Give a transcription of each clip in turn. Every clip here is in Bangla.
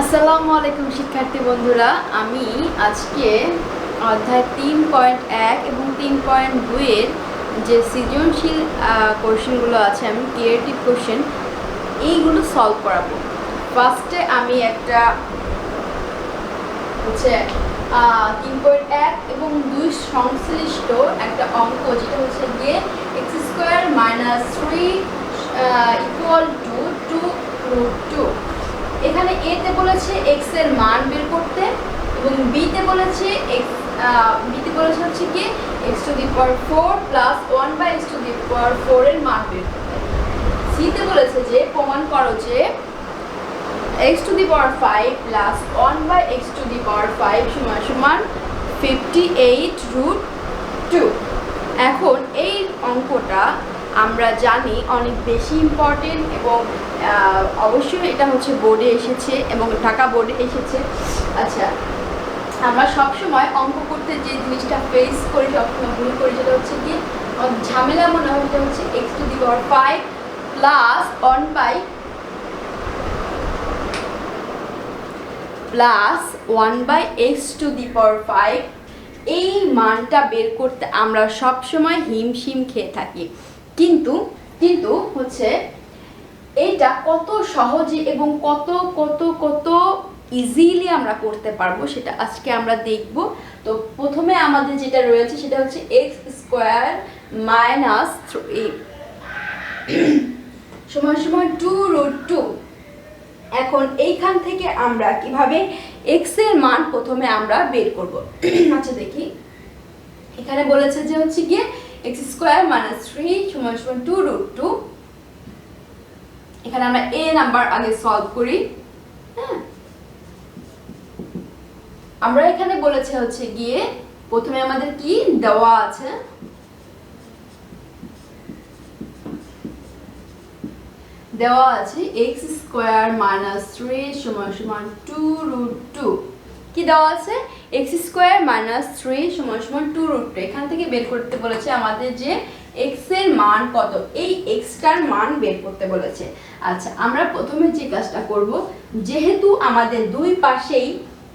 আসসালামু আলাইকুম শিক্ষার্থী বন্ধুরা, আমি আজকে অধ্যায় 3.1 এবং 3.2 এর যে সৃজনশীল কোশ্চেনগুলো আছে, আমি ক্রিয়েটিভ কোশ্চেন এইগুলো সলভ করাবো। ফার্স্টে আমি একটা হচ্ছে 3.1 এবং 2 সংশ্লিষ্ট একটা অঙ্ক, যেটা হচ্ছে গিয়ে x² - 3 = 2√2। এখানে a তে বলেছে x এর মান বের করতে এবং b তে বলেছে হচ্ছে কি x⁴ প্লাস 1/x⁴ এর মান বের করতে। c তে বলেছে যে প্রমাণ করো যে x⁵ প্লাস 1/x⁵ সমান 58√2। এখন এই অঙ্কটা আমরা জানি অনেক বেশি ইম্পর্টেন্ট এবং অবশ্যই এটা হচ্ছে বোর্ডে এসেছে এবং ঢাকা বোর্ডে এসেছে। আচ্ছা, আমরা সবসময় অঙ্ক করতে যে জিনিসটা ফেস করি, সবসময় ভুল করি, সেটা হচ্ছে কি ঝামেলা মনে হয়, সেটা হচ্ছে x⁵ প্লাস 1/x⁵ এই মানটা বের করতে আমরা সবসময় হিমশিম খেয়ে থাকি। কিন্তু হচ্ছে এইটা কত সহজে এবং কত কত কত ইজিলি আমরা করতে পারবো সেটা আজকে আমরা দেখব। তো প্রথমে আমাদের যেটা রয়েছে সেটা হচ্ছে x² - 3 সমান 2√2। এখন এইখান থেকে আমরা কিভাবে x এর মান প্রথমে আমরা বের করব। আচ্ছা দেখি, এখানে বলেছে যে হচ্ছে গিয়ে x² - 3 সমান 2√2। এখানে আমরা a নাম্বার আগে সলভ করি। হ্যাঁ, আমরা এখানে বলেছে হচ্ছে গিয়ে প্রথমে আমাদের কি দেওয়া আছে, x² - 3 সমান 2√2। কি দেওয়া আছে? x² - 3 সমান 2√2। এখান থেকে বের করতে বলেছে আমাদের যে x এর মান কত, এই x টার মান বের করতে বলেছে। আচ্ছা, আমরা প্রথমে যে কাজটা করব, যেহেতু আমাদের দুই পাশেই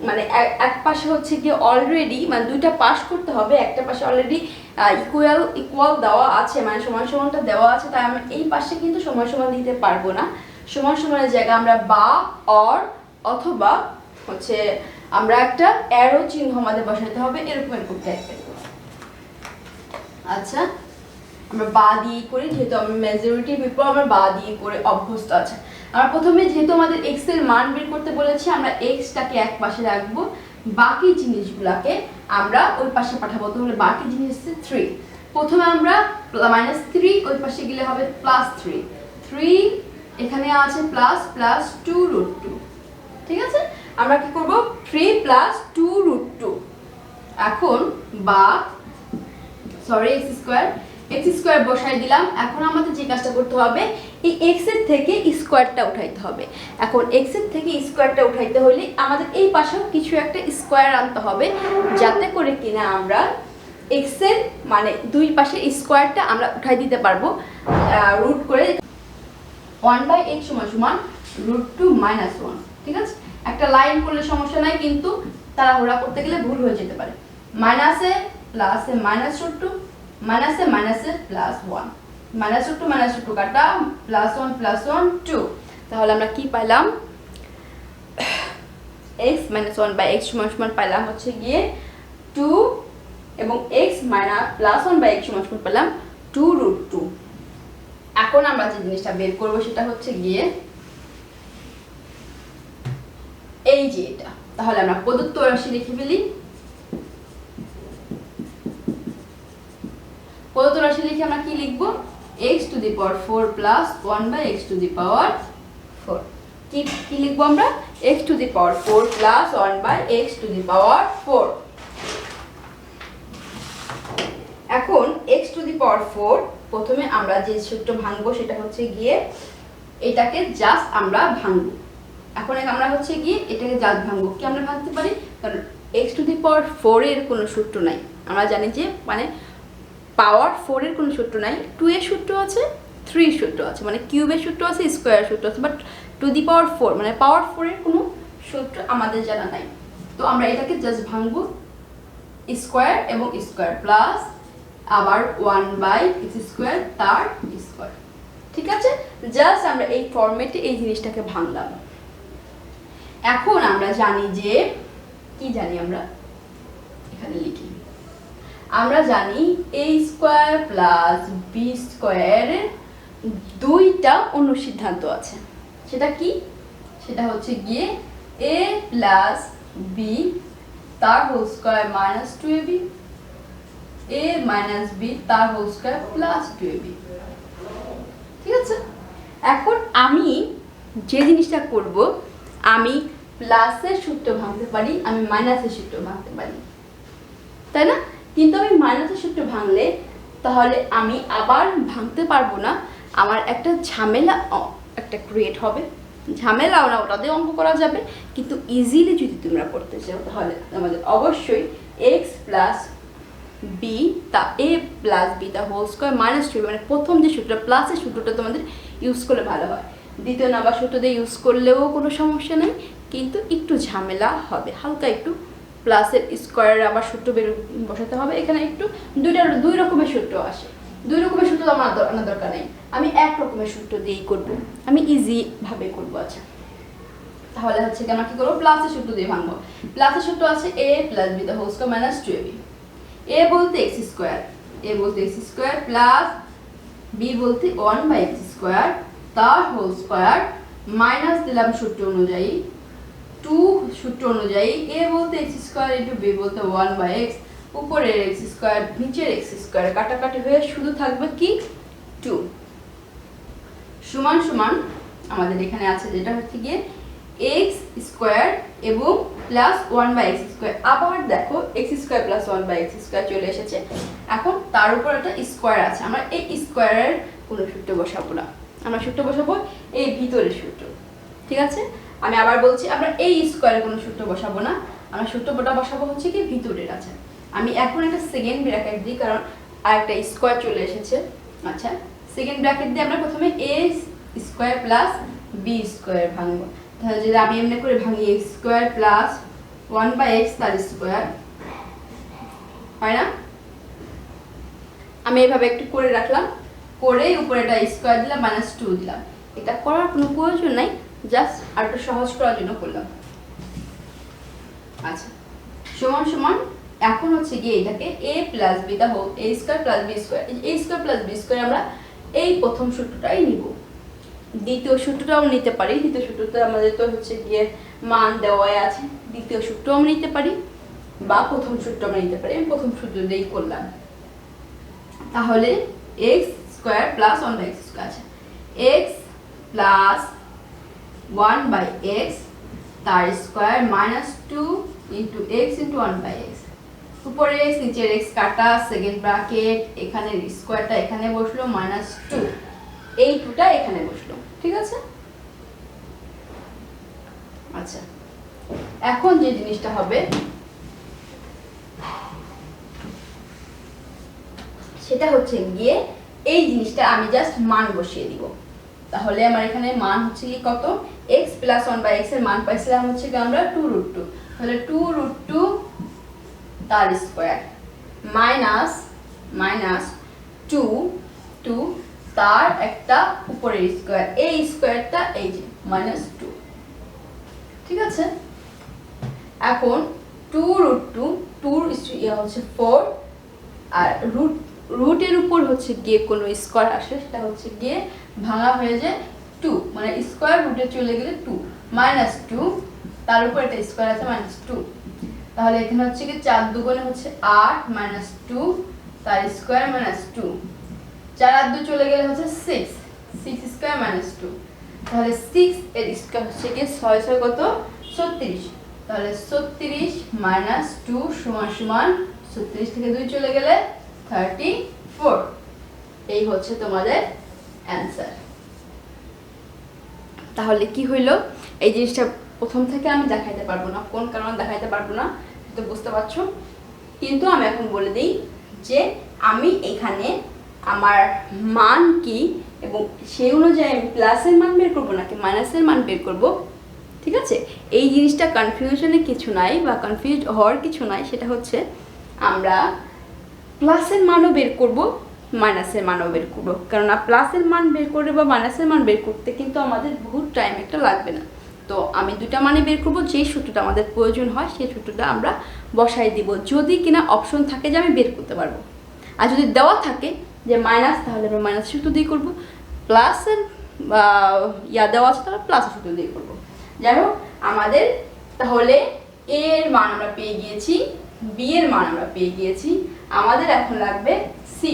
মানে এক পাশে হচ্ছে কি অলরেডি মানে দুইটা পাশ করতে হবে, একটা পাশে অলরেডি ইকুয়াল দেওয়া আছে, মানে সমান সমানটা দেওয়া আছে, তাই আমরা এই পাশে কিন্তু সমান সমান দিতে পারবো না। সমান সমানের জায়গায় আমরা বা অর অথবা হচ্ছে আমরা একটা অ্যারো চিহ্ন আমাদের বসাতে হবে, এরকম টাইপের। আচ্ছা, আমরা বা দিয়ে করি, যেহেতু আমরা মেজরিটি পিপল আমরা বা দিয়ে করে অভ্যস্ত আছে। আমরা প্রথমে যেহেতু আমাদের x এর মান বের করতে বলেছি, আমরা x টাকে এক পাশে রাখবো, বাকি জিনিসগুলোকে আমরা ওই পাশে পাঠাবো। তাহলে বাকি জিনিস হচ্ছে 3। প্রথমে আমরা -3, ওই পাশে গেলে হবে +3। 3 এখানে আছে প্লাস 2√2। ঠিক আছে, আমরা কি করব 3 + 2√2। এখন বা x² বসাই দিলাম। এখন আমাদের যে কাজটা করতে হবে, এই x এর থেকে স্কয়ারটা উঠাইতে হবে। এখন x এর থেকে স্কয়ারটা উঠাইতে হলে আমাদের এই পাশেও কিছু একটা স্কয়ার আনতে হবে, যাতে করে কিনা আমরা x এর মানে দুই পাশের স্কয়ারটা আমরা উঠাই দিতে পারবো রুট করে। 1/x সমান √2 - 1। ঠিক আছে, একটা লাইন করলে সমস্যা নাই, কিন্তু তাড়াহুড়া করতে গেলে ভুল হয়ে যেতে পারে। মাইনাসে প্লাসে -√2, মাইনাসে মাইনাসে +1, -√2 কাটা +1 +1 2। তাহলে আমরা কি পাইলাম? x - 1/x সমান পাইলাম হচ্ছে গিয়ে 2 এবং x +1/x সমান পেলাম 2√2। এখন আমরা যে জিনিসটা বের করব সেটা হচ্ছে গিয়ে এই যে এটা। তাহলে আমরা প্রদত্ত রাশি লিখে ফেলি। প্রদত্ত রাশি লিখে আমরা কি লিখব? x⁴ plus 1/x⁴। কি লিখবো আমরা? x⁴ plus 1/x⁴। এখন x⁴ প্রথমে আমরা যে সূত্র ভাঙবো সেটা হচ্ছে গিয়ে এটাকে জাস্ট আমরা ভাঙবো। এখন আমরা হচ্ছে গিয়ে এটাকে জাস্ট ভাঙবো। কি আমরা ভাঙতে পারি? কারণ x⁴ এর কোনো সূত্র নাই। আমরা জানি যে মানে পাওয়ার 4 এর কোনো সূত্র নাই, 2 এর সূত্র আছে, 3 সূত্র আছে, মানে কিউবের সূত্র আছে, স্কয়ারের সূত্র আছে, বাট টু দি পাওয়ার 4 মানে পাওয়ার 4 এর কোনো সূত্র আমাদের জানা নাই, তো আমরা এটাকে জাস্ট ভাঙবো স্কোয়ার এবং স্কোয়ার প্লাস আবার 1/x² তার স্কোয়ার। ঠিক আছে, জাস্ট আমরা এই ফরম্যাটে এই জিনিসটাকে ভাঙলাম। এখন আমরা জানি যে কি জানি, আমরা এখানে লিখি, আমরা জানি a² প্লাস b² দুইটা অনুসিদ্ধান্ত আছে। সেটা কি? সেটা হচ্ছে গিয়ে a প্লাস b তার whole square minus 2ab, a minus b তার হোল স্কয়ার প্লাস 2ab। ঠিক আছে, এখন আমি যে জিনিসটা করব, আমি প্লাসের সূত্র ভাঙতে পারি, আমি মাইনাসের সূত্র ভাঙতে পারি, তাই না? কিন্তু আমি মাইনাসের সূত্র ভাঙলে তাহলে আমি আবার ভাঙতে পারবো না, আমার একটা ঝামেলা একটা ক্রিয়েট হবে। ঝামেলাও না, ওটা দিয়ে অঙ্ক করা যাবে, কিন্তু ইজিলি যদি তোমরা করতে চাও তাহলে আমাদের অবশ্যই এক্স প্লাস বি তা এ প্লাস বি তা হোল স্কোয়ার মাইনাস 2, মানে প্রথম যে সূত্রটা প্লাসের সূত্রটা তোমাদের ইউজ করলে ভালো হয়। দ্বিতীয় নাম্বার সূত্র দিয়ে ইউজ করলেও কোনো সমস্যা নেই, কিন্তু একটু ঝামেলা হবে, হালকা একটু। প্লাসের স্কোয়ারের আবার সূত্র বসাতে হবে, এখানে একটু দুই রকমের সূত্র আসে। দুই রকমের সূত্র আমার আনার দরকার নেই, আমি এক রকমের সূত্র দিয়েই করব, আমি ইজি ভাবে করবো। আচ্ছা, তাহলে হচ্ছে কি আমরা কি করবো, প্লাসের সূত্র দিয়ে ভাঙবো। প্লাসের সূত্র আছে a প্লাস বি তা whole square minus 2ab। a বলতে x² প্লাস b বলতে 1/x² তার হোল স্কয়ার মাইনাস দিলাম সূত্র অনুযায়ী 2, সূত্র অনুযায়ী a বলতে x² ইনটু b বলতে 1/x, উপরের x² নিচের x² কাটাকাটি হয়ে শুধু থাকবে কি 2 সমান সমান আমাদের এখানে আছে যেটা হচ্ছে গিয়ে x² এবং প্লাস 1/x²। আবার দেখো x² প্লাস 1/x² চলে এসেছে। এখন তার উপর একটা স্কোয়ার আছে, আমরা এই স্কোয়ারের কোনো সূত্র বসাবো না, আমরা সূত্র বসাবো এই ভিতরের সূত্র। ঠিক আছে, আমি আবার বলছি, আমরা এই স্কোয়ারের কোনো সূত্র বসাবো না, আমরা সূত্রটা বসাবো হচ্ছে কি ভিতরের। আছে, আমি এখন একটা সেকেন্ড ব্র্যাকেট দিই কারণ আরেকটা স্কোয়ার চলে এসেছে। আচ্ছা, সেকেন্ড ব্র্যাকেট দিয়ে আমরা প্রথমে a² প্লাস b² ভাঙবো। তাহলে যদি আমি এমনি করে ভাঙি x² প্লাস 1/x তার স্কোয়ার হয় না, আমি এইভাবে একটু করে রাখলাম, করে উপরে একটা স্কোয়ার দিলাম মাইনাস 2 দিলাম। এটা করার কোনো প্রয়োজন নাই, জাস্ট আর একটু সহজ করার জন্য করলাম। আচ্ছা, সমান সমান এখন হচ্ছে গিয়ে এটাকে a প্লাস বি তা whole a² plus b², a² plus b² আমরা এই প্রথম সূত্রটাই নিব। দ্বিতীয় সূত্রটাও নিতে পারি, দ্বিতীয় সূত্রটা আমাদের তো হচ্ছে গিয়ে মান দেওয়াই আছে, দ্বিতীয় সূত্র আমরা নিতে পারি বা প্রথম সূত্র আমরা নিতে পারি। আমি প্রথম সূত্র দিয়েই করলাম। তাহলে x² প্লাস 1/x² আছে, x প্লাস 1/x তার square minus 2 into x into 1/x, উপরে x নিচের x কাটা, সেকেন্ড ব্র্যাকেট, এখানে স্কোয়ারটা এখানে বসলো মাইনাস 2, এই 2টা এখানে বসলো। ঠিক আছে, আচ্ছা এখন যে জিনিসটা হবে সেটা হচ্ছে গিয়ে এই জিনিসটা আমি জাস্ট মান বসিয়ে দিব। তাহলে আমার এখানে মান হচ্ছে কি কত, x প্লাস 1/x এর মান পাইছিলাম হচ্ছে কি আমরা 2√2, তাহলে 2√2 তার স্কোয়ার মাইনাস 2 তার একটা উপরের স্কোয়ার, এই স্কোয়ারটা এই যে মাইনাস 2। ঠিক আছে, এখন 2√2 হচ্ছে 4, আর রুটের উপর হচ্ছে গিয়ে কোনো স্কোয়ার আসে সেটা হচ্ছে গিয়ে ভাঙা হয়ে যায় 2, মানে স্কোয়ার রুটে চলে গেলে 2 মাইনাস 2 তার উপর একটা স্কোয়ার আছে মাইনাস 2, তাহলে এখানে হচ্ছে কি 4 দুগুণে হচ্ছে 8 মাইনাস 2 তার স্কোয়ার মাইনাস 2, 4 আর 2 চলে গেলে হচ্ছে 6 মাইনাস 2, তাহলে 6 এর স্কোয়ার হচ্ছে কি 6 কত 36, তাহলে 36 মাইনাস 2 সমান সমান 36 থেকে 2 চলে গেলে 34। এই হচ্ছে তোমাদের অ্যান্সার। তাহলে কি হইলো, এই জিনিসটা প্রথম থেকে আমি দেখাইতে পারবো না, কোন কারণে দেখাইতে পারবো না তো বুঝতে পারছো, কিন্তু আমি এখন বলে দিই যে আমি এখানে আমার মান কি এবং সেই অনুযায়ী আমি প্লাসের মান বের করবো নাকি মাইনাসের মান বের করবো ঠিক আছে, এই জিনিসটা কনফিউশনে কিছু নাই বা কনফিউজ হওয়ার কিছু নাই, সেটা হচ্ছে আমরা প্লাসের মানও বের করব, মাইনাসের মানও বের করব, কেননা প্লাসের মান বের করে বা মাইনাসের মান বের করতে কিন্তু আমাদের বহুত টাইম একটা লাগবে না। তো আমি দুটা মানে বের করব, যেই সূত্রটা আমাদের প্রয়োজন হয় সেই সূত্রটা আমরা বসাই দিব, যদি কিনা অপশন থাকে যে আমি বের করতে পারবো। আর যদি দেওয়া থাকে যে মাইনাস, তাহলে আমরা মাইনাস সূত্র দিয়ে করবো, প্লাসের দেওয়া আছে তাহলে প্লাসের সূত্র দিয়ে করবো। যাই হোক, আমাদের তাহলে এ এর মান আমরা পেয়ে গিয়েছি, বি এর মান আমরা পেয়ে গিয়েছি, আমাদের এখন লাগবে সি।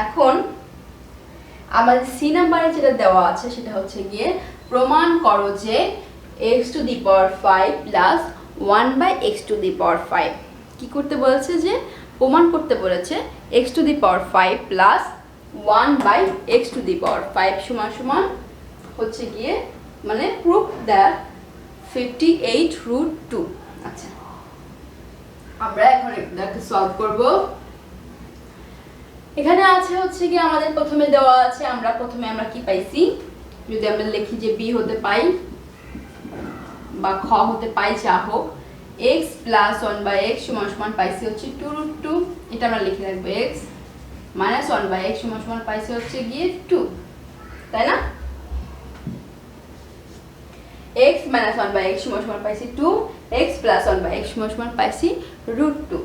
এখন আমাদের সি নাম্বারে যেটা দেওয়া আছে সেটা হচ্ছে গিয়ে প্রমাণ করো যে x⁵ প্লাস 1/x⁵। কি করতে বলেছে? যে প্রমাণ করতে বলেছে x⁵ প্লাস 1/x⁵ সমান হচ্ছে গিয়ে মানে প্রুফ দ্যাট 58√2। আচ্ছা, আমরা এখন এটাকে সলভ করব। এখানে আছে হচ্ছে কি আমাদের প্রথমে দেওয়া আছে, আমরা কি পাইছি, যদি আমরা লিখি যে বি হতে পাই বা খ হতে পাই, যা হোক, x প্লাস 1/x সমান পাইছি হচ্ছে 2√2, এটা আমরা লিখে রাখবো। x মাইনাস 1/x সমান পাইছি হচ্ছে গিয়ে 2, তাই না? x মাইনাস 1/x সমান পাইছি 2, x প্লাস 1/x সমান পাইছি √2।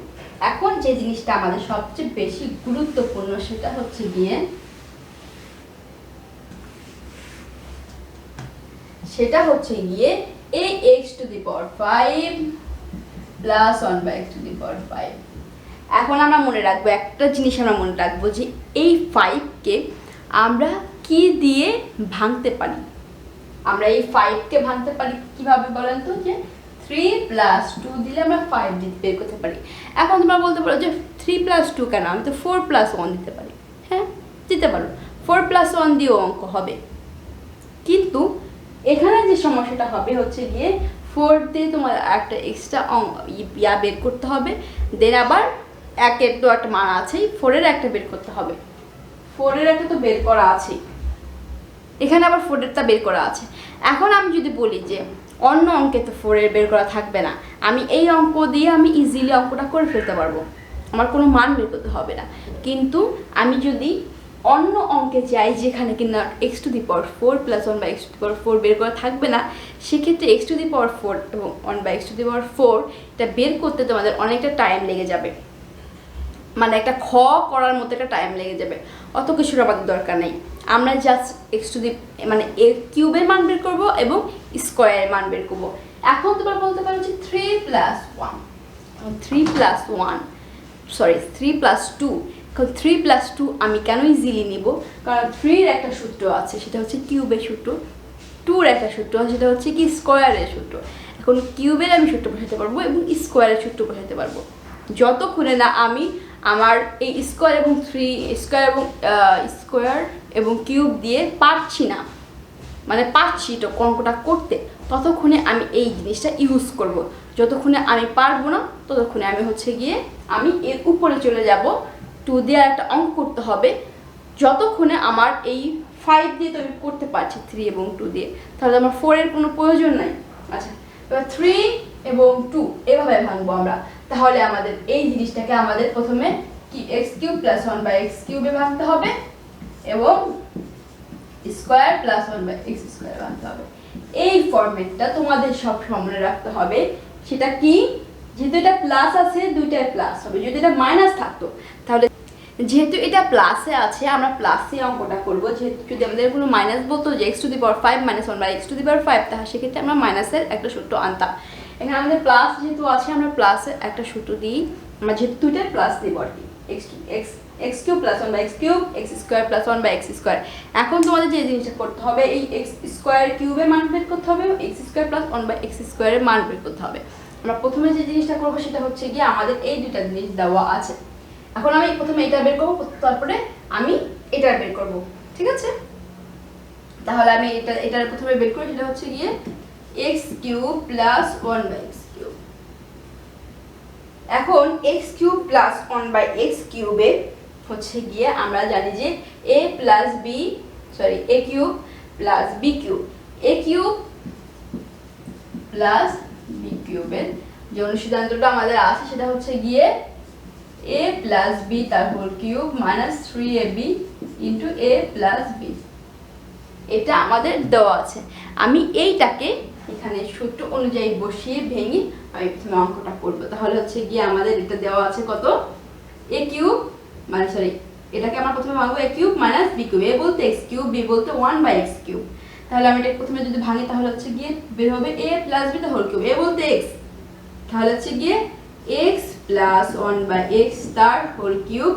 এখন যে জিনিসটা আমাদের সবচেয়ে বেশি গুরুত্বপূর্ণ সেটা হচ্ছে গিয়ে এই x⁵ প্লাস 1/x⁵। এখন আমরা মনে রাখবো একটা জিনিস, আমরা মনে রাখবো যে এই 5কে আমরা কি দিয়ে ভাঙতে পারি। আমরা এই 5কে ভাঙতে পারি কিভাবে বলেন তো? যে 3 + 2 দিলে আমরা 5 দিতে বের করতে পারি। এখন তোমরা বলতে পারো যে 3 + 2 কেন, আমি তো 4 + 1 দিতে পারি। হ্যাঁ, দিতে পারো, 4 + 1 দিয়েও অঙ্ক হবে। কিন্তু এখানে যে সমস্যাটা হবে হচ্ছে গিয়ে 4 দিয়ে তোমার একটা এক্সট্রা বের করতে হবে, দেন আবার 1-এর তো একটা মান আছেই, 4-এর একটা বের করতে হবে। 4-এর একটা তো বের করা আছেই, এখানে আবার 4-এরটা বের করা আছে। এখন আমি যদি বলি যে অন্য অঙ্কে তো 4-এর বের করা থাকবে না, আমি এই অঙ্ক দিয়ে আমি ইজিলি অঙ্কটা করে ফেলতে পারবো, আমার কোনো মান বের করতে হবে না। কিন্তু আমি যদি অন্য অঙ্কে যাই যেখানে কিনা x⁴ প্লাস 1/x⁴ বের করা থাকবে না, সেক্ষেত্রে x⁴ এবং 1/x⁴ এটা বের করতে তোমাদের অনেকটা টাইম লেগে যাবে, মানে একটা খ করার মতো একটা টাইম লেগে যাবে। অত কিছুর আমাদের দরকার নেই, আমরা জাস্ট মানে কিউবের মান বের করবো এবং স্কোয়ারের মান বের করবো। এখন তোমরা বলতে পারো যে 3 + 2। এখন 3 + 2 আমি কেন ইজিলি নিব? কারণ 3-এর একটা সূত্র আছে, সেটা হচ্ছে কিউবের সূত্র, 2-এর একটা সূত্র সেটা হচ্ছে কি স্কোয়ারের সূত্র। এখন কিউবের আমি সূত্র বসাতে পারবো এবং স্কোয়ারের সূত্র বসাতে পারবো, যতক্ষণে না আমি আমার এই স্কোয়ার এবং কিউব দিয়ে পারছি না, মানে পারছি তো অঙ্কটা করতে, ততক্ষণে আমি এই জিনিসটা ইউজ করব। যতক্ষণে আমি পারবো না ততক্ষণে আমি হচ্ছে গিয়ে আমি এর উপরে চলে যাব, 2 দিয়ে একটা অঙ্ক করতে হবে। যতক্ষণে আমার এই 5 দিয়ে তো আমি করতে পারছি 3 এবং 2 দিয়ে, তাহলে আমার 4-এর কোনো প্রয়োজন নাই। আচ্ছা, এবার 3 এবং 2 এভাবে ভাঙবো আমরা। তাহলে আমাদের এই জিনিসটাকে আমাদের প্রথমে কি x³ প্লাস 1/x³ ভাঙতে হবে এবং স্কোয়ার প্লাস 1/x² ভাঙতে হবে। এই ফরম্যাটটা তোমাদের সব মনে রাখতে হবে। সেটা কি, যেহেতু এটা প্লাস আছে, দুইটাই প্লাস হবে। যদি এটা মাইনাস থাকতো তাহলে, যেহেতু এটা প্লাসে আছে আমরা প্লাসে অঙ্কটা করবো। যেহেতু যদি আমাদের কোনো মাইনাস বলতো যে x⁵ - 1/x⁵, তাহলে সেক্ষেত্রে আমরা মাইনাসের একটা সূত্র আনতাম। এখানে আমাদের প্লাস যেহেতু আছে, আমরা প্লাসের একটা সূত্র দিই, আমরা যেহেতু দুইটাই প্লাস দিব আর কি, x³ plus 1/x³, x² plus 1/x²। এখন তোমাদের যে জিনিসটা করতে হবে, এই x² কিউবের মান বের করতে হবে এবং x² প্লাস 1/x² এর মান বের করতে হবে। আমরা প্রথমে যে জিনিসটা করবো সেটা হচ্ছে গিয়ে আমাদের এই দুইটা জিনিস দেওয়া আছে। এখন আমি প্রথমে এটা বের করবো, তারপরে আমি এটা বের করবো, ঠিক আছে? তাহলে আমি এটার প্রথমে বের করি, সেটা হচ্ছে গিয়ে x cube plus 1/x cube. এখন x কিউব প্লাস 1/x কিউবে হচ্ছে গিয়ে আমরা জানি যে a cube plus b cube, a cube plus b কিউবের যে অনুসিদ্ধান্তটা আমাদের আছে সেটা হচ্ছে গিয়ে a প্লাস b তার whole cube minus 3ab into a plus b। এটা আমাদের দেওয়া আছে। আমি এইটাকে এখানে সূত্র অনুযায়ী বসিয়ে ভেঙে আমি প্রথমে অঙ্কটা করব। তাহলে হচ্ছে গিয়ে আমাদের এটা দেওয়া আছে কত, a কিউব মানে এটাকে আমরা প্রথমে ভাঙবো a cube minus b cube, a বলতে x কিউব, b বলতে 1/x কিউব। তাহলে আমি এটা প্রথমে যদি ভাঙি তাহলে হচ্ছে গিয়ে বের হবে a প্লাস b তার হোল কিউব, a বলতে x, তাহলে হচ্ছে গিয়ে x প্লাস 1/x তার হোল কিউব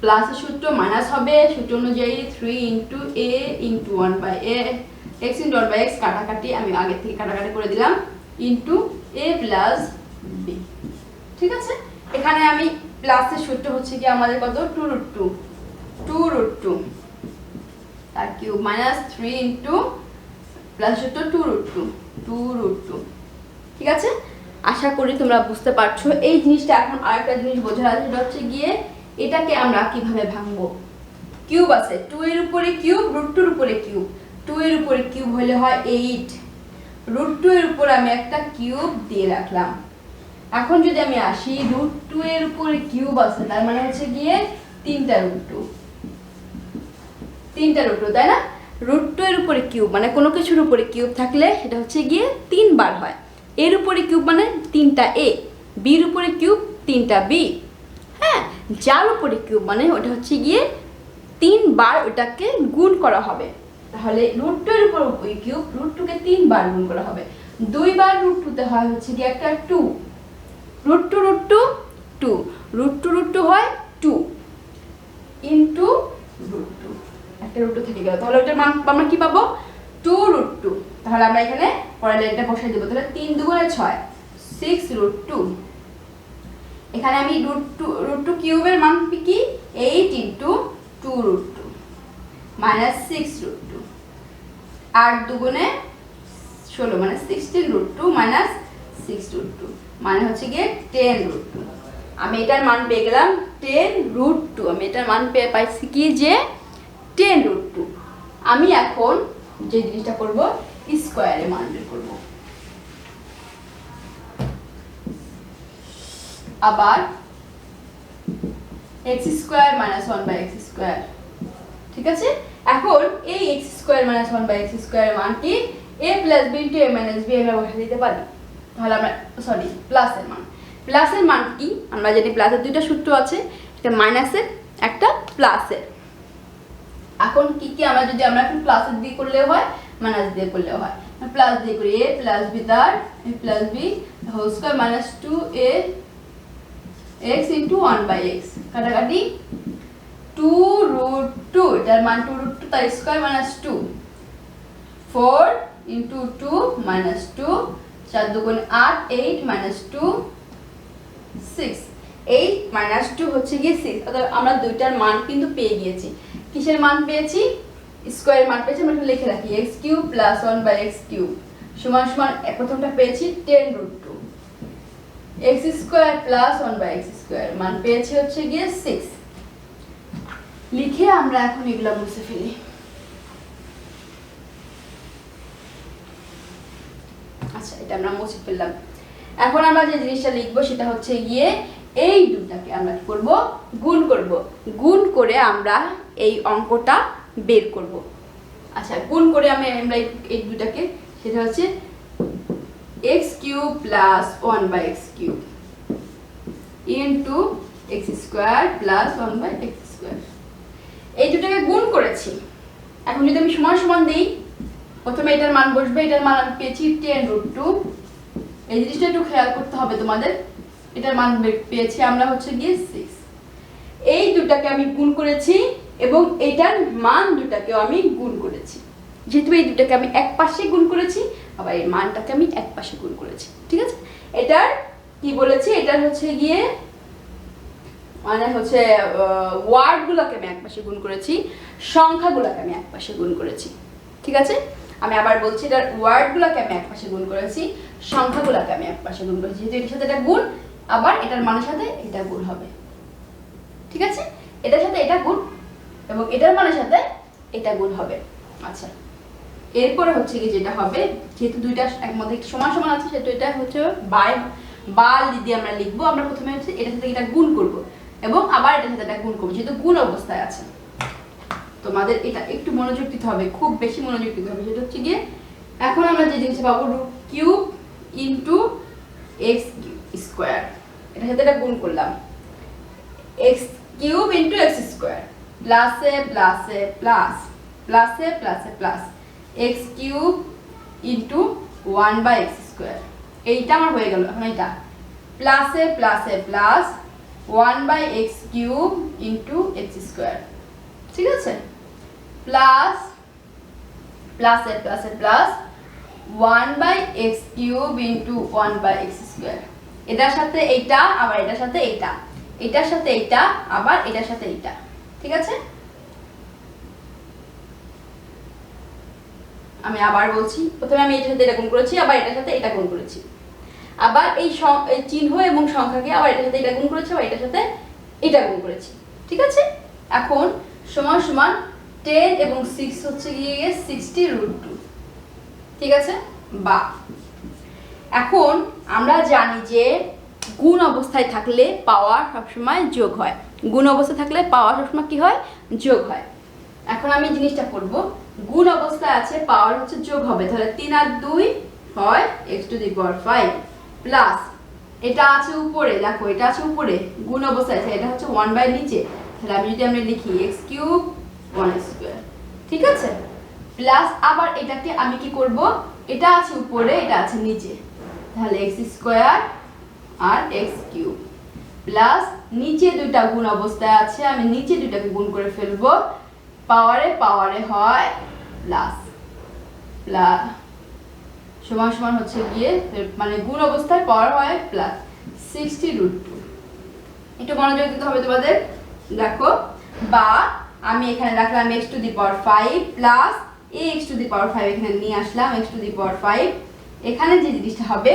প্লাস সূত্র মাইনাস হবে সূত্র অনুযায়ী 3 into a into 1/x into 1/x কাটাকাটি আমি আগে থেকে কাটাকাটি করে দিলাম ইন্টু a প্লাস b। ঠিক আছে, এখানে আমি প্লাসের সূত্র হচ্ছে কি আমাদের কত 2√2 তার কিউব মাইনাস 3 ইন্টু প্লাস সূত্র 2√2। ঠিক আছে, আশা করি তোমরা বুঝতে পারছো এই জিনিসটা। এখন আরেকটা জিনিস বোঝার আছে, সেটা হচ্ছে গিয়ে এটাকে আমরা কিভাবে ভাঙবো। কিউব আছে 2 এর উপরে কিউব, √2 এর উপরে কিউব, 2 এর উপরে কিউব হলে হয় 8, √2 এর উপরে আমি একটা কিউব দিয়ে রাখলাম। এখন যদি আমি আসি √2 এর উপরে কিউব আছে তার মানে হচ্ছে গিয়ে 3টা √2, তাই না? √2 এর উপরে কিউব মানে কোনো কিছুর উপরে কিউব থাকলে সেটা হচ্ছে গিয়ে 3 বার হয়। এর উপরে কিউব মানে 3টা a, b এর উপরে কিউব 3টা b, হ্যাঁ, যার উপরে কিউব মানে ওটা হচ্ছে গিয়ে 3 বার ওটাকে গুণ করা হবে। তাহলে √2 এর উপর কিউব, √2 কে 3 বার গুণ করা হবে, 2 বার √2 তে হয় হচ্ছে গিয়ে একটা 2, √2 √2 হয় 2 ইন্টু √2, একটা √2 থেকে গেল, তাহলে ওটার মান আমরা কি পাবো 2√2। তাহলে আমরা এখানে পরের লাইনটা বসাই দেব, তাহলে 3 দুগুণে 6, 6√2। এখানে আমি √2 কিউবের মান কি 8 ইন্টু 2√2 মাইনাস 6√2, 8 দুগুণে 16 মানে 16√2 মাইনাস 6√2 মানে হচ্ছে গিয়ে 10√2। আমি এটার মান পেয়ে গেলাম 10√2, আমি এটার মান পেয়ে পাইছি কি যে 10√2। আমি এখন যে জিনিসটা করব স্কয়ারের মান বের করব। আবার x square minus 1/x square. ঠিক আছে, এখন এই x square minus 1/x square এর মান কি a plus b into a minus b আমরা বসা দিতে পারি। তাহলে আমরা প্লাসের মান কি আমরা জানি, প্লাসের দুইটা সূত্র আছে, একটা মাইনাসের একটা প্লাসের। এখন কি কি আমরা যদি আমরা এখন প্লাসের দিয়ে করলে হয় মাইনাস দিয়ে করলে হয়, প্লাস দিয়ে করি a প্লাস b তার a plus b whole square minus 2a x into 1/x কাটাকাটি 2√2, এটার মান 2√2 তার স্কয়ার মাইনাস 2, 4 ইন্টু 2 মাইনাস 2, 4 দুগুণ 8, 8 মাইনাস 2 6, 8 মাইনাস 2 হচ্ছে গিয়ে 6। অর্থাৎ আমরা দুইটার মান কিন্তু পেয়ে গিয়েছি। কিসের মান পেয়েছি, স্কয়ারের মান পেয়েছি। আমরা লিখে রাখি x cube plus 1/x cube সমান সমান প্রথমটা পেয়েছি 10√2, x square plus 1/x square মান পেয়েছি হচ্ছে গিয়ে 6। লিখে আমরা এখন এগুলা মুছে ফেলি। আচ্ছা, এটা আমরা মুছে ফেললাম। এখন আমরা যে জিনিসটা লিখবো সেটা হচ্ছে গিয়ে এই দুটাকে আমরা কি করব গুণ করব, গুণ করে আমরা এই অঙ্কটা বের করব। আচ্ছা, গুণ করে আমরা এই দুটাকে, সেটা হচ্ছে x cube plus 1/x cube into x square plus 1/x square, এই দুটাকে গুণ করেছি। এখন যদি আমি সমান সমান দিই, প্রথমে এটার মান বসবে, এটার মান আমি পেয়েছি 10√2, এই জিনিসটা একটু খেয়াল করতে হবে তোমাদের। এটার মান পেয়েছি আমরা হচ্ছে গিয়ে 6, এই দুটাকে আমি গুণ করেছি এবং এটার মান দুটাকেও আমি গুণ করেছি। যেহেতু এই দুটাকে আমি এক পাশে গুণ করেছি, আবার এই মানটাকে আমি এক পাশে গুণ করেছি। ঠিক আছে, এটার কি বলেছি, এটার হচ্ছে গিয়ে মানে হচ্ছে ওয়ার্ডগুলোকে আমি এক পাশে গুণ করেছি, সংখ্যাগুলোকে আমি এক পাশে গুণ করেছি। ঠিক আছে, আমি আবার বলছি, এটার ওয়ার্ডগুলোকে আমি এক পাশে গুণ করেছি, সংখ্যাগুলোকে আমি এক পাশে গুণ করেছি, যেহেতু এটার সাথে এটা গুণ, আবার এটার মানের সাথে এটা গুণ হবে। ঠিক আছে, এটার সাথে এটা গুণ এবং এটার মানের সাথে এটা গুণ হবে। আচ্ছা, এরপরে হচ্ছে কি যেটা হবে, যেহেতু দুইটা এক মধ্যে সমান সমান আছে, সেহেতু এটা হচ্ছে বা দিয়ে আমরা লিখবো। আমরা প্রথমে হচ্ছে এটার সাথে এটা গুণ করব এবং আবার এটার সাথে এটা গুণ করবো, যেহেতু গুণ অবস্থায় আছে। তোমাদের এটা একটু মনোযোগ দিতে হবে, খুব বেশি মনোযোগ দিতে হবে। সেটা হচ্ছে গিয়ে এখন আমরা যে জিনিসটা পাবো root cube into x square, এটার সাথে এটা গুণ করলাম, x cube into x square প্লাসে প্লাসে প্লাস প্লাসে প্লাসে plus x cube into 1/x square, এইটা আমার হয়ে গেল। এখন এটা প্লাসে প্লাসে plus 1/x cube into x square, ঠিক আছে, প্লাস প্লাসে প্লাসে plus 1/x cube into 1/x square, এটার সাথে এইটা, আবার এটার সাথে এইটা, এটার সাথে এইটা, আবার এটার সাথে এইটা। ঠিক আছে, আমি আবার বলছি, প্রথমে আমি এটার সাথে এটা গুণ করেছি, আবার এটার সাথে এটা গুণ করেছি, আবার এই চিহ্ন এবং সংখ্যাকে আবার এটার সাথে এটা গুণ করেছি, আবার এটার সাথে এটা গুণ করেছি। ঠিক আছে, এখন সমান সমান 10 এবং 6 হচ্ছে গিয়ে 60√2। ঠিক আছে, বা এখন আমরা জানি যে গুণ অবস্থায় থাকলে পাওয়ার সবসময় যোগ হয়, গুণ অবস্থায় থাকলে পাওয়ার সবসময় কি হয়, যোগ হয়। এখন আমি জিনিসটা করব, গুণ অবস্থায় আছে, পাওয়ার হচ্ছে যোগ হবে, তাহলে 3 আর 2 হয় x⁵ প্লাস এটা আছে উপরে, দেখো এটা আছে উপরে, গুণ অবস্থায় আছে, এটা হচ্ছে 1 নিচে, তাহলে আমি যদি আমরা লিখি x³ 1² ঠিক আছে, প্লাস আবার এটাকে আমি কি করব, এটা আছে উপরে, এটা আছে নিচে, তাহলে x² আর x³ প্লাস নিচে দুইটা গুণ অবস্থায় আছে, আমি নিচে দুইটাকে গুণ করে ফেলবো, পাওয়ারে পাওয়ারে হয় প্লাস প্লাস সমান সমান হচ্ছে গিয়ে মানে গুণ অবস্থায় পাওয়ার হয় প্লাস 60√2। একটু মনোযোগ দিতে হবে তোমাদের। দেখো, বা আমি এখানে রাখলাম x⁵ প্লাস x⁵ এখানে নিয়ে আসলাম x⁵। এখানে যে জিনিসটা হবে,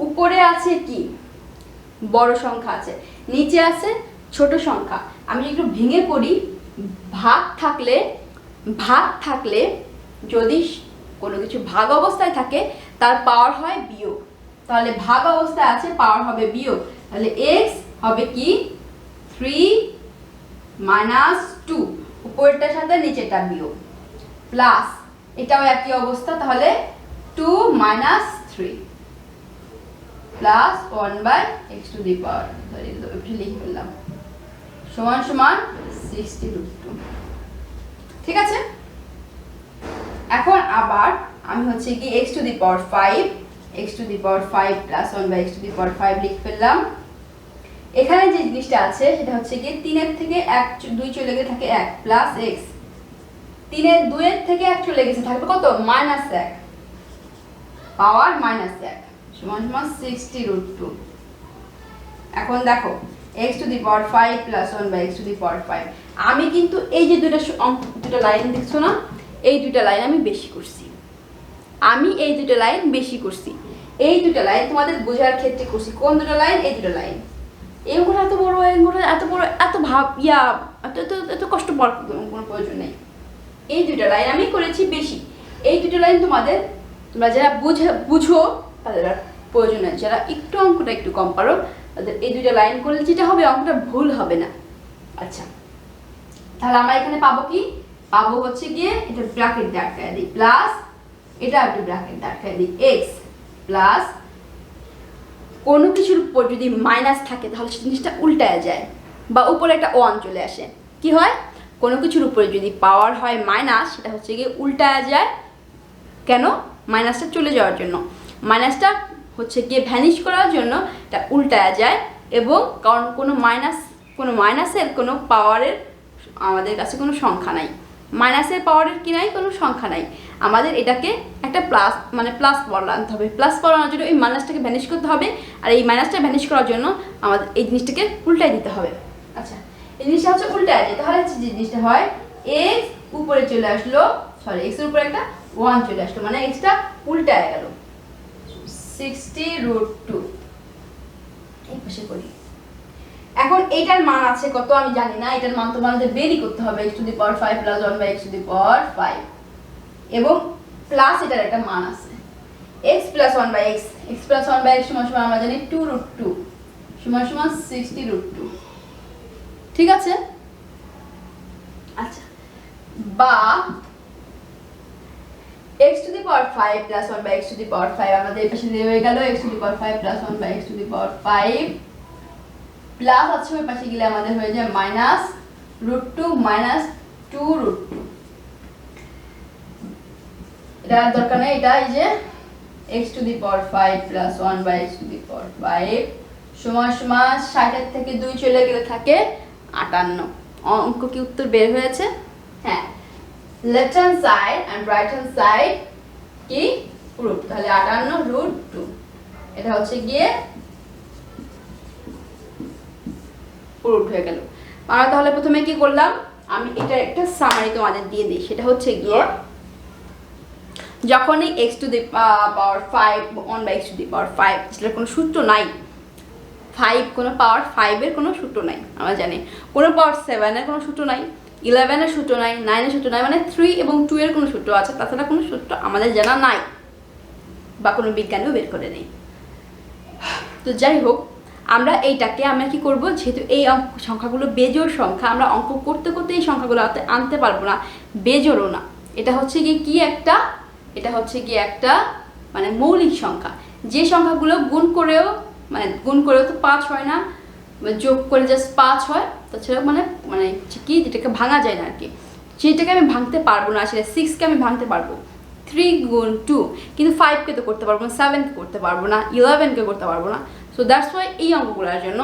উপরে আছে কি বড় সংখ্যা আছে, নিচে আছে ছোট সংখ্যা। আমি একটু ভেঙে করি, ভাগ থাকলে যদি কোনো কিছু ভাগ অবস্থায় থাকে তার পাওয়ার হয় বিয়োগ, তাহলে ভাগ অবস্থায় আছে, পাওয়ার হবে বিয়োগ, তাহলে x হবে কি 3 - 2, উপরেরটার সাথে নিচেরটা বিয়োগ, প্লাস এটাও একই অবস্থা, তাহলে 2 - 3 প্লাস 1/x⁵, লিখে ফেললাম, সমান সমান 60√2। ঠিক আছে, এখন আবার আমি হচ্ছে কি x⁵ প্লাস 1/x⁵ লিখে ফেললাম। এখানে যে জিনিসটা আছে সেটা হচ্ছে কি 3 এর থেকে 1 2 চলে গেলে থাকে 1 প্লাস x, 3 এর 2 এর থেকে 1 চলে গেছে থাকবে কত, -1, পাওয়ার -1 সমান সমান 60√2। এখন দেখো x⁵ প্লাস 1/x⁵, আমি কিন্তু এই যে দুটো লাইন দেখছো না, এই দুটো লাইন আমি বেশি করছি, এই দুটো লাইন তোমাদের বোঝার ক্ষেত্রে করছি। কোন দুটো লাইন? এই দুটো লাইন, এগুলো এত বড়, এগুলো এত বড়, এত এত কষ্ট পড়ার কোনো প্রয়োজন নেই। এই দুটো লাইন আমি করেছি বেশি, এই দুটো লাইন তোমরা যারা বুঝো তাদের আর প্রয়োজন নেই, যারা একটু অঙ্কটা একটু কম পারো তাদের এই দুটো লাইন করলে যেটা হবে, অঙ্কটা ভুল হবে না। আচ্ছা, তাহলে আমরা এখানে পাবো কি, পাবো হচ্ছে গিয়ে এটা ব্র্যাকেট দিয়ে আটকায় দিই, প্লাস এটা একটু ব্র্যাকেট দিয়ে আটকায় দিই, x প্লাস কোনো কিছুর উপর যদি মাইনাস থাকে তাহলে সেই জিনিসটা উল্টায় যায়, বা উপরে একটা 1 চলে আসে, কি হয়, কোনো কিছুর উপরে যদি পাওয়ার হয় মাইনাস, সেটা হচ্ছে গিয়ে উল্টায় যায়। কেন? মাইনাসটা চলে যাওয়ার জন্য, মাইনাসটা হচ্ছে গিয়ে ভ্যানিশ করার জন্য এটা উল্টায় যায়। এবং কারণ কোনো মাইনাসের কোনো পাওয়ারের আমাদের কাছে কোনো সংখ্যা নাই, মাইনাসের পাওয়ারের কি নাই, কোনো সংখ্যা নাই, আমাদের এটাকে একটা প্লাস পাওয়ার আনতে হবে। প্লাস পাওয়ার আনার জন্য এই মাইনাসটাকে ভ্যানিশ করতে হবে, আর এই মাইনাসটা ভ্যানিশ করার জন্য আমাদের এই জিনিসটাকে উল্টায় দিতে হবে। আচ্ছা, এই জিনিসটা হচ্ছে উল্টায় যায়, তাহলে হচ্ছে যে জিনিসটা হয় x উপরে চলে আসলো, x এর উপরে একটা 1 চলে আসলো, মানে এক্সটা উল্টায় গেল। 60√2 এই পাশে করি। এখন এটার মান আছে কত আমি জানি না, এটার মান তোমাদের বেরই করতে হবে x⁵ প্লাস 1/x⁵, এবং প্লাস এটার একটা মান আছে x plus 1/x, x plus 1/x সমান সমান আমরা জানি 2√2 সমান সমান 60√2। ঠিক আছে, আচ্ছা, বা x⁵ প্লাস 1/x⁵, আমাদের এই পাশে হয়ে গেল x⁵ প্লাস 1/x⁵, প্লাস আছে ওই পাশে গেলে আমাদের হয়ে যায় -√2 -2√2। এটা দরকার নেই, এটা এই যে x⁵ প্লাস 1/x⁵ সমান সমান 60 এর থেকে 2 চলে গেলে থাকে 58। অঙ্ক কি উত্তর বের হয়েছে? হ্যাঁ, left hand side and right hand side কি রুট, তাহলে 58√2 এটা হচ্ছে গিয়ে রুট হয়ে গেল। আমরা তাহলে প্রথমে কি করলাম, আমি এটা একটা সামারি তোমাদের দিয়ে দিই, সেটা হচ্ছে গিয়ে যখনই x⁵ 1/x⁵, সেটার কোনো সূত্র নাই, 5 কোনো পাওয়ার 5 এর কোনো সূত্র নাই, আমরা জানি কোনো পাওয়ার 7 এর কোনো সূত্র নাই, 11 এর সূত্র নাই, 9 এর সূত্র নাই, মানে 3 এবং 2 এর কোনো সূত্র আছে, তাছাড়া কোনো সূত্র আমাদের জানা নাই বা কোনো বিজ্ঞানীও বের করে নেই। তো যাই হোক, আমরা আমরা কি করব, যেহেতু এই সংখ্যাগুলো বেজোড় সংখ্যা, আমরা অঙ্ক করতে করতে এই সংখ্যাগুলো আনতে পারবো না, বেজোড়ও না, এটা হচ্ছে গিয়ে একটা মানে মৌলিক সংখ্যা, যে সংখ্যাগুলো গুণ করেও তো 5 হয় না, যোগ করে জাস্ট 5 হয়, তাছাড়া মানে কি যেটাকে ভাঙা যায় না আর কি, সেটাকে আমি ভাঙতে পারবো না, সেটা 6কে আমি ভাঙতে পারবো, 3 গুণ 2, কিন্তু 5কে তো করতে পারবো না, 7কে করতে পারবো না, 11কে করতে পারবো না। সো দ্যাটস ওয়াই এই অঙ্কগুলোর জন্য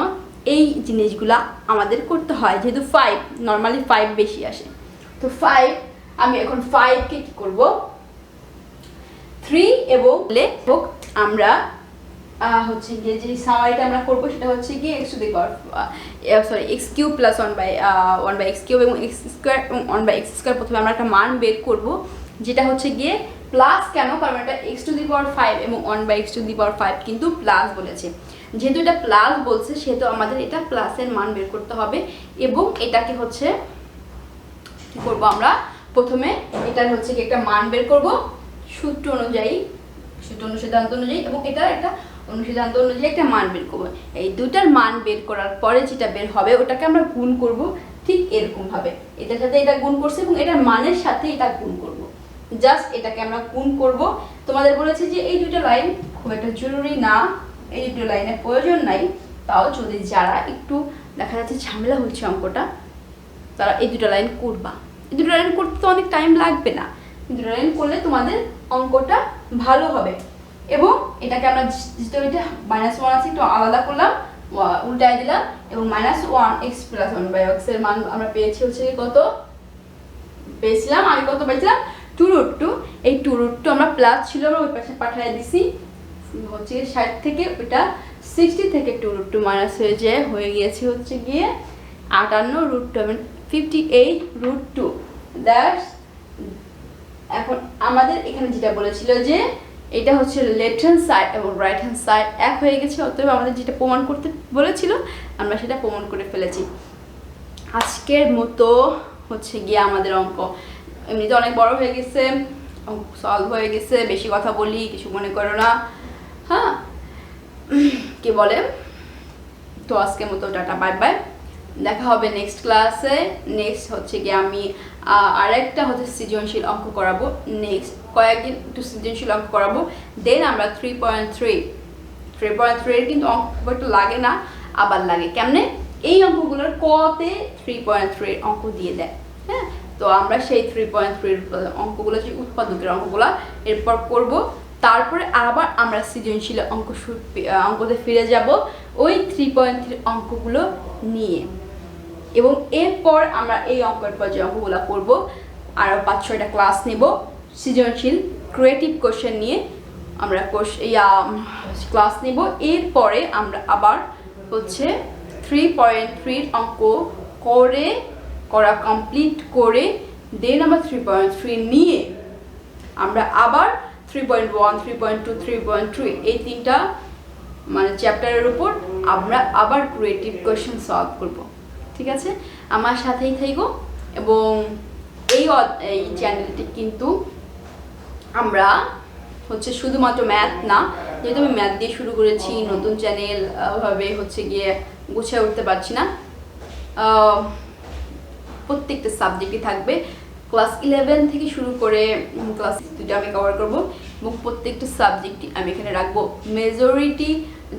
এই জিনিসগুলা আমাদের করতে হয়, যেহেতু 5 নর্মালি 5 বেশি আসে। তো 5 আমি এখন 5কে কি করব, 3 এবং হোক আমরা হচ্ছে গিয়ে যে সামারিটা আমরা করবো সেটা হচ্ছে গিয়ে x³ প্লাস 1/x³ এবং x² এবং 1/x² প্রথমে আমরা একটা মান বের করব, যেটা হচ্ছে গিয়ে প্লাস। কেন? কারণ এটা x⁵ এবং 1/x⁵ কিন্তু প্লাস বলেছে, যেহেতু এটা প্লাস বলছে সেহেতু আমাদের এটা প্লাসের মান বের করতে হবে, এবং এটাকে হচ্ছে কি করব, আমরা প্রথমে এটার হচ্ছে কি একটা মান বের করব সূত্র অনুযায়ী, অনুসিদ্ধান্ত অনুযায়ী, এবং এটার একটা অনুসিদ্ধান্ত অনুযায়ী একটা মান বের করবো। এই দুটার মান বের করার পরে যেটা বের হবে ওটাকে আমরা গুণ করব, ঠিক এরকম ভাবে এটার সাথে এটা গুণ করছে এবং এটার মানের সাথে এটা গুণ করব, জাস্ট এটাকে আমরা গুণ করব। তোমাদের বলেছি যে এই দুটো লাইন খুব একটা জরুরি না, এই দুটো লাইনের প্রয়োজন নাই, তাও যদি যারা একটু দেখা যাচ্ছে ঝামেলা হচ্ছে অঙ্কটা, তারা এই দুটো লাইন করবা। এই দুটো লাইন করতে তো অনেক টাইম লাগবে না, দুটো লাইন করলে তোমাদের অঙ্কটা ভালো হবে। এবং এটাকে আমরা যেহেতু এটা -1 আছে একটু আলাদা করলাম, উল্টায় দিলাম, এবং -1x প্লাস 1/x এর মান আমরা পেয়েছি হচ্ছে কত পেয়েছিলাম, আগে কত পেয়েছিলাম 2√2। এই 2√2 আমরা প্লাস ছিল, আমরা ওই পাশে পাঠিয়ে দিছি, হচ্ছে 60 থেকে ওটা 60 থেকে 2√2 মাইনাস হয়ে গিয়েছে হচ্ছে গিয়ে 58√2, 58√2। দ্যাটস, এখন আমাদের এখানে যেটা বলেছিল যে এটা হচ্ছে লেফট হ্যান্ড সাইড এবং রাইট হ্যান্ড সাইড এক হয়ে গেছে, অতএব আমাদের যেটা প্রমাণ করতে বলেছিল আমরা সেটা প্রমাণ করে ফেলেছি। আজকের মতো হচ্ছে গিয়ে আমাদের অঙ্ক এমনিতে অনেক বড় হয়ে গেছে, অঙ্ক সলভ হয়ে গেছে, বেশি কথা বলি কিছু মনে করো না, হ্যাঁ কি বলে। তো আজকের মতো টাটা, বাই বাই, দেখা হবে নেক্সট ক্লাসে। নেক্সট হচ্ছে গিয়ে আমি আরেকটা হচ্ছে সৃজনশীল অঙ্ক করাবো, নেক্সট কয়েকদিন একটু সৃজনশীল অঙ্ক করাবো, দেন আমরা 3.3 কিন্তু অঙ্ক একটু লাগে না, আবার লাগে কেমনে, এই অঙ্কগুলোর কতে 3.3 অঙ্ক দিয়ে দেয়, হ্যাঁ। তো আমরা সেই 3.3 অঙ্কগুলো, যে উৎপাদকের অঙ্কগুলো এরপর করব, তারপরে আবার আমরা সৃজনশীল অঙ্কতে ফিরে যাব ওই 3.3 অঙ্কগুলো নিয়ে, এবং এরপর আমরা এই অঙ্কের পর যে অঙ্কগুলো করবো আরও 5-6টা ক্লাস নেব সৃজনশীল ক্রিয়েটিভ কোশ্চেন নিয়ে আমরা ক্লাস নেব। এরপরে আমরা আবার হচ্ছে 3.3 অঙ্ক করা কমপ্লিট করে দেন আমরা 3.3 নিয়ে আমরা আবার 3.1, 3.2, 3.3 এই তিনটা মানে চ্যাপ্টারের উপর আমরা আবার ক্রিয়েটিভ কোয়েশ্চেন সলভ করব। ঠিক আছে, আমার সাথেই থাকো। এবং এই চ্যানেলটি কিন্তু আমরা হচ্ছে শুধুমাত্র ম্যাথ না, যেহেতু আমি ম্যাথ দিয়ে শুরু করেছি, নতুন চ্যানেল ভাবে হচ্ছে গিয়ে গুছিয়ে উঠতে পারছি না, প্রত্যেকটা সাবজেক্টই থাকবে। ক্লাস 11 থেকে শুরু করে ক্লাস 2টা আমি কভার করব এবং প্রত্যেকটা সাবজেক্টই আমি এখানে রাখবো। মেজরিটি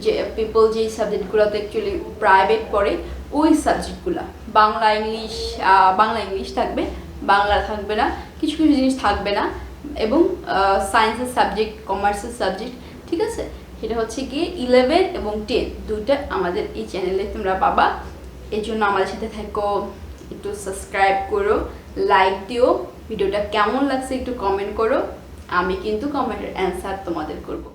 যে পিপল যেই সাবজেক্টগুলোতে অ্যাকচুয়ালি প্রাইভেট পড়ে ওই সাবজেক্টগুলো, বাংলা ইংলিশ থাকবে, বাংলা থাকবে না, কিছু কিছু জিনিস থাকবে না, এবং সায়েন্সের সাবজেক্ট, কমার্সের সাবজেক্ট। ঠিক আছে, সেটা হচ্ছে গিয়ে 11 এবং 10 দুইটা আমাদের এই চ্যানেলে তোমরা পাবা। এর জন্য আমাদের সাথে থাকো, একটু সাবস্ক্রাইব করো, লাইক দিও, ভিডিওটা কেমন লাগছে একটু কমেন্ট করো, আমি কিন্তু কমেন্টের অ্যান্সার তোমাদের করব।